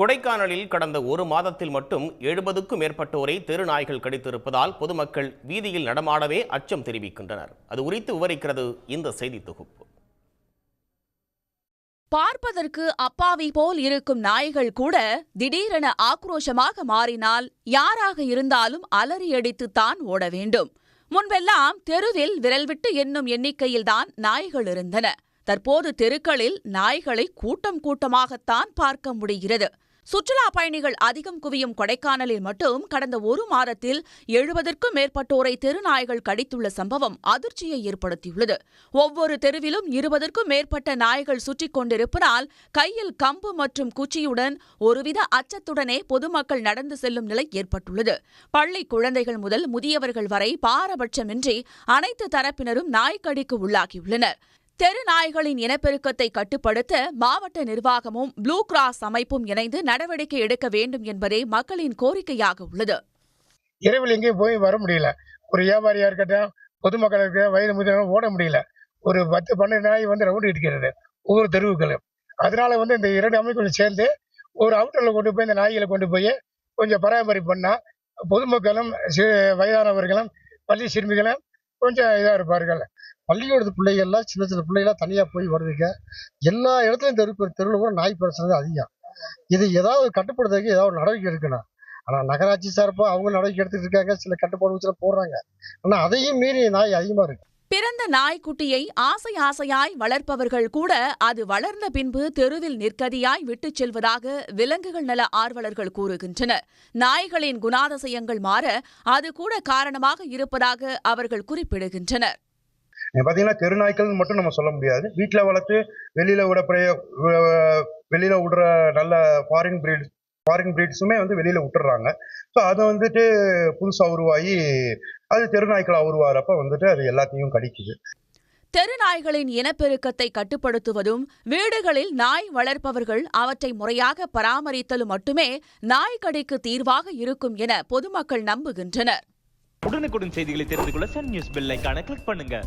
கொடைக்கானலில் கடந்த ஒரு மாதத்தில் மட்டும் 70க்கும் மேற்பட்டோரை தெரு நாய்கள் கடித்திருப்பதால் பொதுமக்கள் வீதியில் நடமாடவே அச்சம் தெரிவிக்கின்றனர். அது குறித்து விவரிக்கிறது இந்த செய்தி தொகுப்பு. பார்ப்பதற்கு அப்பாவி போல் இருக்கும் நாய்கள் கூட திடீரென ஆக்ரோஷமாக மாறினால் யாராக இருந்தாலும் அலறியடித்துத்தான் ஓட வேண்டும். முன்பெல்லாம் தெருவில் விரல் விட்டு எண்ணும் எண்ணிக்கையில்தான் நாய்கள் இருந்தன. தற்போது தெருக்களில் நாய்களை கூட்டம் கூட்டமாகத்தான் பார்க்க முடிகிறது. சுற்றுலா பயணிகள் அதிகம் குவியும் கொடைக்கானலில் மட்டும் கடந்த ஒரு மாதத்தில் 70க்கும் மேற்பட்டோரை தெருநாய்கள் கடித்துள்ள சம்பவம் அதிர்ச்சியை ஏற்படுத்தியுள்ளது. ஒவ்வொரு தெருவிலும் 20க்கும் மேற்பட்ட நாய்கள் சுற்றிக் கொண்டிருப்பதால் கையில் கம்பு மற்றும் குச்சியுடன் ஒருவித அச்சத்துடனே பொதுமக்கள் நடந்து செல்லும் நிலை ஏற்பட்டுள்ளது. பள்ளி குழந்தைகள் முதல் முதியவர்கள் வரை பாரபட்சமின்றி அனைத்து தரப்பினரும் நாய்க்கடிக்கு உள்ளாகியுள்ளனர். தெரு நாய்களின் இனப்பெருக்கத்தை கட்டுப்படுத்த மாவட்ட நிர்வாகமும் ப்ளூ கிராஸ் அமைப்பும் இணைந்து நடவடிக்கை எடுக்க வேண்டும் என்பதே மக்களின் கோரிக்கையாக உள்ளது. இரவில் எங்கேயும் போய் வர முடியல. ஒரு வியாபாரியா இருக்கட்டும், பொதுமக்களுக்கு வயது முதியவர்கள் ஓட முடியல. ஒரு 10-12 நாய் ரவுண்ட் அடிக்கிறது ஒவ்வொரு தெருவுகளும். அதனால இந்த 2 அமைப்புகளும் சேர்ந்து ஒரு அவுட்டர்ல கொண்டு போய் இந்த நாய்களை கொண்டு போய் கொஞ்சம் பராமரிப்பு பண்ணா பொதுமக்களும் வயதானவர்களும் பள்ளி சிறுமிகளும் கொஞ்சம் இதா இருப்பார்கள். பள்ளிக்கூடத்து பிள்ளைகள்லாம் சின்ன சின்ன பிள்ளைகளாம் தனியா போய் வருதுங்க. எல்லா இடத்துலையும் தெருவில் கூட நாய் பிரச்சனை அதிகம். இது ஏதாவது கட்டுப்படுத்துறதுக்கு ஏதாவது நடவடிக்கை எடுக்கணும். ஆனா நகராட்சி சார்பா அவங்க நடவடிக்கை எடுத்துட்டு இருக்காங்க, சில கட்டுப்பாடு போடுறாங்க. ஆனா அதையும் மீறி நாய் அதிகமா இருக்கு. பிறந்த நாய்க்குட்டியை ஆசை ஆசையாய் வளர்ப்பவர்கள் கூட அது வளர்ந்த பின்பு தெருவில் நிற்கதியாய் விட்டுச் செல்வதாக விலங்குகள் நல ஆர்வலர்கள் கூறுகின்றனர். நாய்களின் குணாதிசயங்கள் மாற அது கூட காரணமாக இருப்பதாக அவர்கள் குறிப்பிடுகின்றனர். பாத்தீங்கன்னா தெருநாய்கள் மட்டும் நம்ம சொல்ல முடியாது. வீட்டுல வளர்த்து வெளியில விடுற நல்ல ஃபாரின் பிரீட்ஸுமே வெளியில விட்டுறாங்க. ஸோ அதை புதுசா உருவாகி அது தெருநாய்களா உருவாகிறப்ப அது எல்லாத்தையும் கடிக்குது. தெருநாய்களின் இனப்பெருக்கத்தை கட்டுப்படுத்துவதும் வீடுகளில் நாய் வளர்ப்பவர்கள் அவற்றை முறையாக பராமரித்தலும் மட்டுமே நாய்க்கடிக்கு தீர்வாக இருக்கும் என பொதுமக்கள் நம்புகின்றனர். உடனுக்குடன் செய்திகளை தெரிந்து கொள்ள சன் நியூஸ் பெல் ஐகானை கிளிக் பண்ணுங்க.